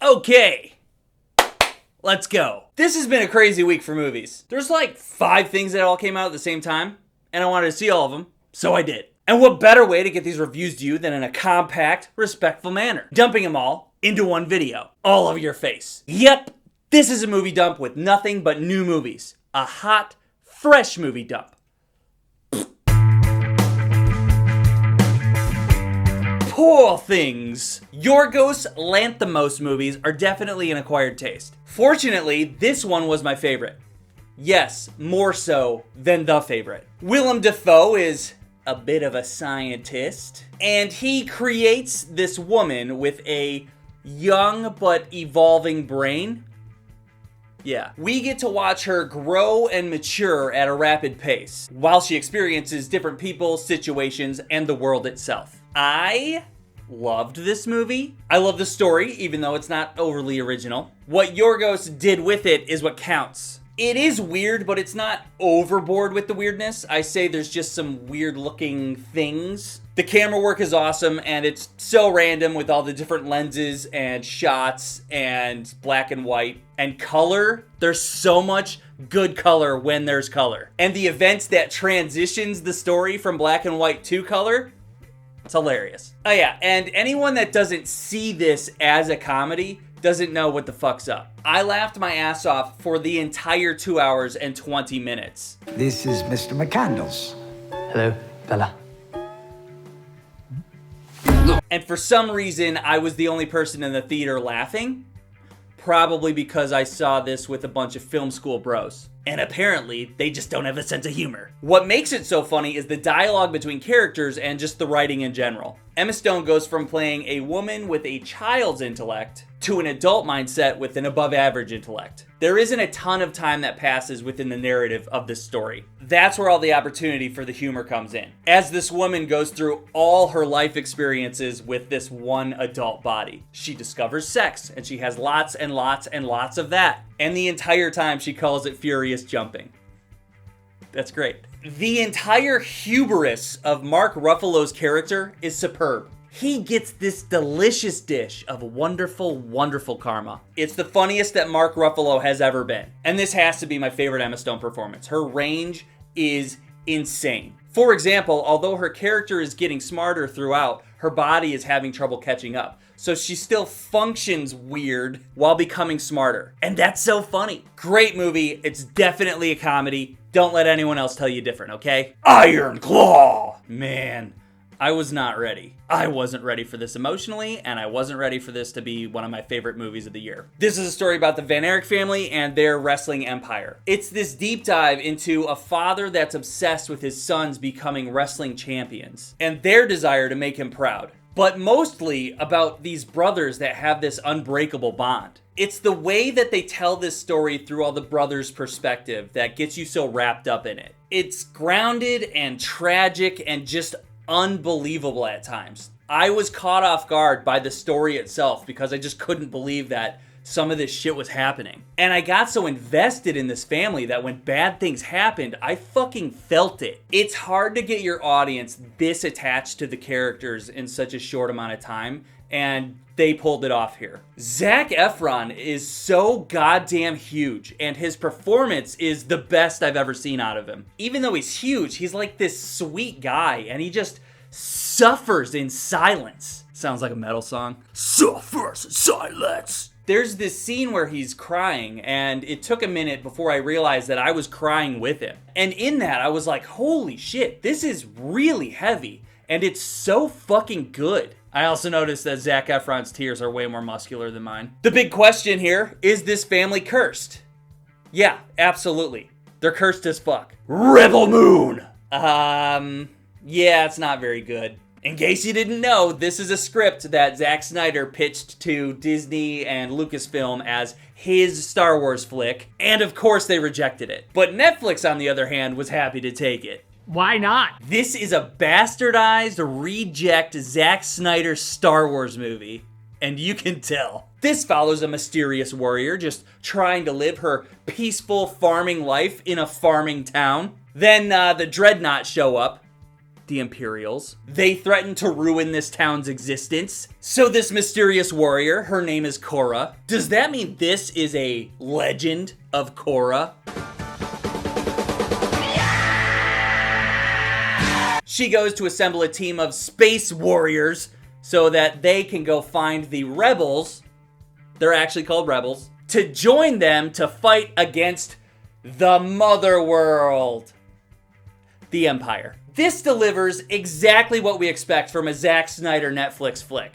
Okay, let's go. This has been a crazy week for movies. There's like 5 things that all came out at the same time, and I wanted to see all of them, so I did. And what better way to get these reviews to you than in a compact, respectful manner, dumping them all into one video, all over your face. Yep, this is a movie dump with nothing but new movies. A hot, fresh movie dump. Poor things. Yorgos Lanthimos movies are definitely an acquired taste. Fortunately, this one was my favorite. Yes, more so than the favorite. Willem Dafoe is a bit of a scientist, and he creates this woman with a young but evolving brain. Yeah. We get to watch her grow and mature at a rapid pace, while she experiences different people, situations, and the world itself. I loved this movie. I love the story, even though it's not overly original. What Yorgos did with it is what counts. It is weird, but it's not overboard with the weirdness. I say there's just some weird looking things. The camera work is awesome, and it's so random with all the different lenses and shots and black and white and color. There's so much good color when there's color. And the events that transitions the story from black and white to color, it's hilarious. Oh yeah, and anyone that doesn't see this as a comedy doesn't know what the fuck's up. I laughed my ass off for the entire 2 hours and 20 minutes. This is Mr. McCandles. Hello, Bella. And for some reason, I was the only person in the theater laughing. Probably because I saw this with a bunch of film school bros. And apparently, they just don't have a sense of humor. What makes it so funny is the dialogue between characters and just the writing in general. Emma Stone goes from playing a woman with a child's intellect to an adult mindset with an above average intellect. There isn't a ton of time that passes within the narrative of this story. That's where all the opportunity for the humor comes in. As this woman goes through all her life experiences with this one adult body. She discovers sex, and she has lots and lots and lots of that. And the entire time she calls it furious jumping. That's great. The entire hubris of Mark Ruffalo's character is superb. He gets this delicious dish of wonderful, wonderful karma. It's the funniest that Mark Ruffalo has ever been. And this has to be my favorite Emma Stone performance. Her range is insane. For example, although her character is getting smarter throughout, her body is having trouble catching up. So she still functions weird while becoming smarter. And that's so funny. Great movie. It's definitely a comedy. Don't let anyone else tell you different, okay? Iron Claw! Man, I was not ready. I wasn't ready for this emotionally, and I wasn't ready for this to be one of my favorite movies of the year. This is a story about the Van Erich family and their wrestling empire. It's this deep dive into a father that's obsessed with his sons becoming wrestling champions, and their desire to make him proud. But mostly about these brothers that have this unbreakable bond. It's the way that they tell this story through all the brothers' perspective that gets you so wrapped up in it. It's grounded and tragic and just unbelievable at times. I was caught off guard by the story itself because I just couldn't believe that some of this shit was happening. And I got so invested in this family that when bad things happened, I fucking felt it. It's hard to get your audience this attached to the characters in such a short amount of time, and they pulled it off here. Zac Efron is so goddamn huge, and his performance is the best I've ever seen out of him. Even though he's huge, he's like this sweet guy, and he just suffers in silence. Sounds like a metal song. Suffers in silence. There's this scene where he's crying, and it took a minute before I realized that I was crying with him. And in that, I was like, holy shit, this is really heavy, and it's so fucking good. I also noticed that Zac Efron's tears are way more muscular than mine. The big question here, is this family cursed? Yeah, absolutely. They're cursed as fuck. Rebel Moon! Yeah, it's not very good. In case you didn't know, this is a script that Zack Snyder pitched to Disney and Lucasfilm as his Star Wars flick, and of course they rejected it. But Netflix, on the other hand, was happy to take it. Why not? This is a bastardized, reject Zack Snyder Star Wars movie, and you can tell. This follows a mysterious warrior just trying to live her peaceful farming life in a farming town. Then the Dreadnought show up. the Imperials. They threaten to ruin this town's existence. So this mysterious warrior, her name is Korra. Does that mean this is a legend of Korra? She goes to assemble a team of space warriors so that they can go find the rebels. They're actually called rebels. To join them to fight against the Mother World. The Empire. This delivers exactly what we expect from a Zack Snyder Netflix flick.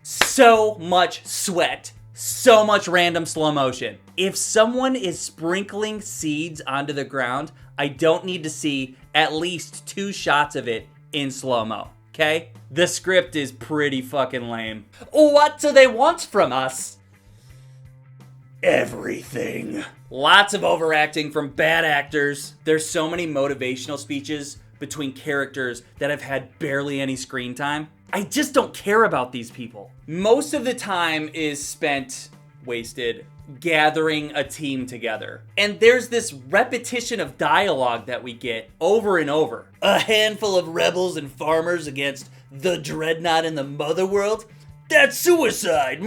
So much sweat. So much random slow motion. If someone is sprinkling seeds onto the ground, I don't need to see at least 2 shots of it in slow-mo, okay? The script is pretty fucking lame. What do they want from us? Everything. Lots of overacting from bad actors. There's so many motivational speeches between characters that have had barely any screen time. I just don't care about these people. Most of the time is spent wasted gathering a team together. And there's this repetition of dialogue that we get over and over. A handful of rebels and farmers against the dreadnought in the Mother World? That's suicide!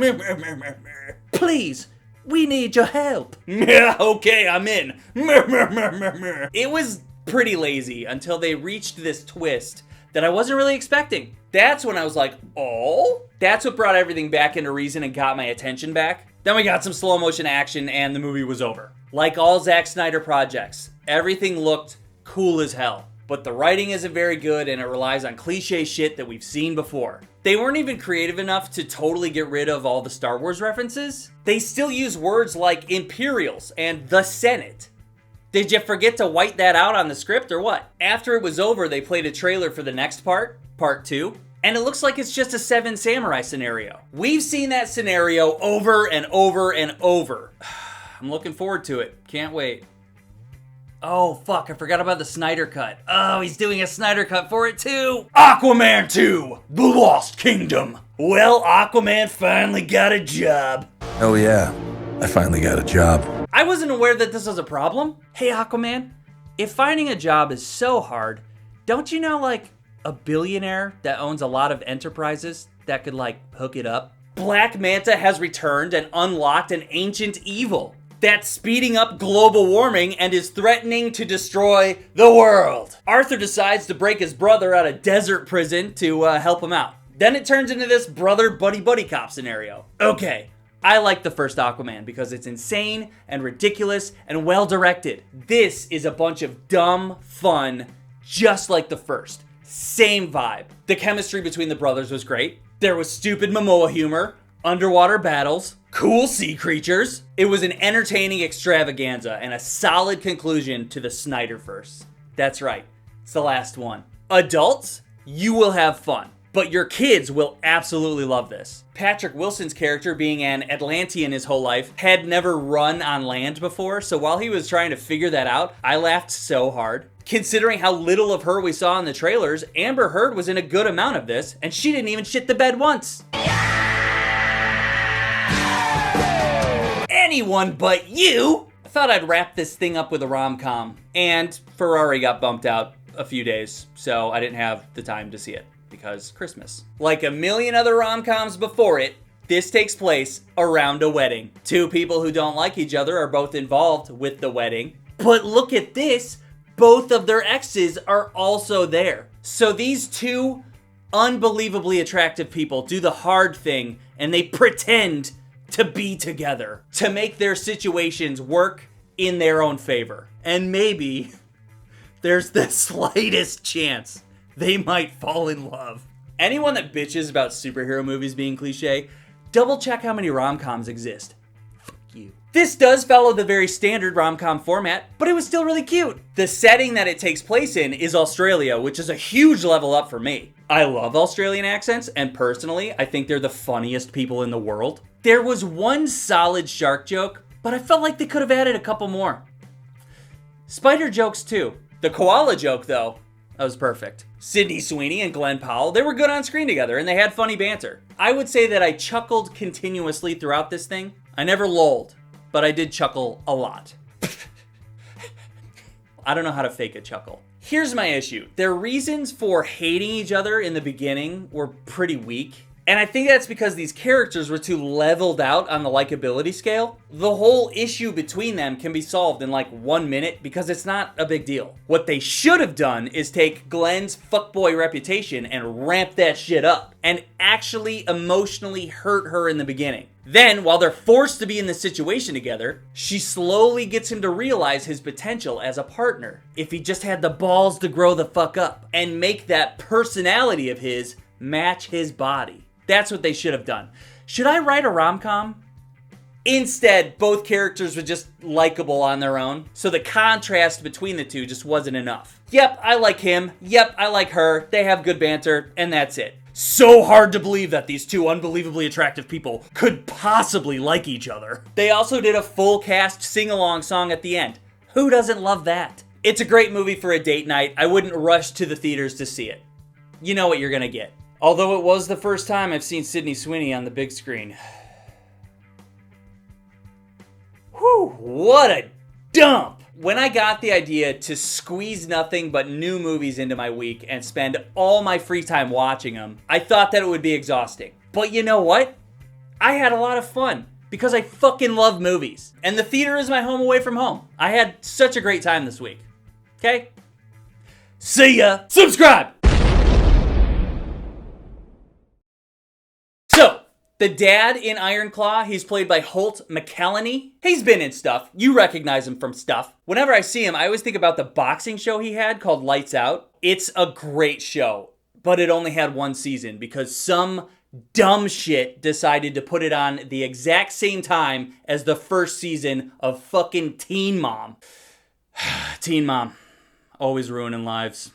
Please, we need your help. Yeah, okay, I'm in. It was pretty lazy until they reached this twist that I wasn't really expecting. That's when I was like, oh? That's what brought everything back into reason and got my attention back. Then we got some slow motion action and the movie was over. Like all Zack Snyder projects, everything looked cool as hell. But the writing isn't very good and it relies on cliche shit that we've seen before. They weren't even creative enough to totally get rid of all the Star Wars references. They still use words like Imperials and the Senate. Did you forget to white that out on the script or what? After it was over, they played a trailer for the next part, part 2. And it looks like it's just a 7 Samurai scenario. We've seen that scenario over and over and over. I'm looking forward to it. Can't wait. Oh, fuck. I forgot about the Snyder Cut. Oh, he's doing a Snyder Cut for it, too. Aquaman 2, The Lost Kingdom. Well, Aquaman finally got a job. Oh, yeah. I finally got a job. I wasn't aware that this was a problem. Hey, Aquaman, if finding a job is so hard, don't you know, like, a billionaire that owns a lot of enterprises that could, like, hook it up? Black Manta has returned and unlocked an ancient evil that's speeding up global warming and is threatening to destroy the world. Arthur decides to break his brother out of desert prison to help him out. Then it turns into this brother buddy cop scenario. Okay, I like the first Aquaman because it's insane and ridiculous and well directed. This is a bunch of dumb fun, just like the first. Same vibe. The chemistry between the brothers was great. There was stupid Momoa humor, underwater battles, cool sea creatures. It was an entertaining extravaganza and a solid conclusion to the Snyderverse. That's right. It's the last one. Adults, you will have fun, but your kids will absolutely love this. Patrick Wilson's character, being an Atlantean his whole life, had never run on land before, so while he was trying to figure that out, I laughed so hard. Considering how little of her we saw in the trailers, Amber Heard was in a good amount of this, and she didn't even shit the bed once. Anyone but you! I thought I'd wrap this thing up with a rom-com, and Ferrari got bumped out a few days, so I didn't have the time to see it, because Christmas. Like a million other rom-coms before it, this takes place around a wedding. 2 people who don't like each other are both involved with the wedding. But look at this! Both of their exes are also there. So these 2 unbelievably attractive people do the hard thing and they pretend to be together to make their situations work in their own favor. And maybe there's the slightest chance they might fall in love. Anyone that bitches about superhero movies being cliche, double check how many rom-coms exist. Fuck you. This does follow the very standard rom-com format, but it was still really cute. The setting that it takes place in is Australia, which is a huge level up for me. I love Australian accents, and personally, I think they're the funniest people in the world. There was one solid shark joke, but I felt like they could have added a couple more. Spider jokes too. The koala joke, though, that was perfect. Sydney Sweeney and Glenn Powell, they were good on screen together, and they had funny banter. I would say that I chuckled continuously throughout this thing. I never lulled, but I did chuckle a lot. I don't know how to fake a chuckle. Here's my issue. Their reasons for hating each other in the beginning were pretty weak. And I think that's because these characters were too leveled out on the likability scale. The whole issue between them can be solved in like 1 minute because it's not a big deal. What they should have done is take Glenn's fuckboy reputation and ramp that shit up and actually emotionally hurt her in the beginning. Then, while they're forced to be in this situation together, she slowly gets him to realize his potential as a partner. If he just had the balls to grow the fuck up and make that personality of his match his body. That's what they should have done. Should I write a rom-com? Instead, both characters were just likable on their own, so the contrast between the two just wasn't enough. Yep, I like him. Yep, I like her. They have good banter, and that's it. So hard to believe that these two unbelievably attractive people could possibly like each other. They also did a full cast sing-along song at the end. Who doesn't love that? It's a great movie for a date night. I wouldn't rush to the theaters to see it. You know what you're gonna get. Although it was the first time I've seen Sydney Sweeney on the big screen. Whew, what a dump! When I got the idea to squeeze nothing but new movies into my week and spend all my free time watching them, I thought that it would be exhausting. But you know what? I had a lot of fun because I fucking love movies. And the theater is my home away from home. I had such a great time this week. Okay? See ya! Subscribe! So, the dad in Iron Claw, he's played by Holt McCallany. He's been in stuff. You recognize him from stuff. Whenever I see him, I always think about the boxing show he had called Lights Out. It's a great show, but it only had 1 season because some dumb shit decided to put it on the exact same time as the first season of fucking Teen Mom. Teen Mom. Always ruining lives.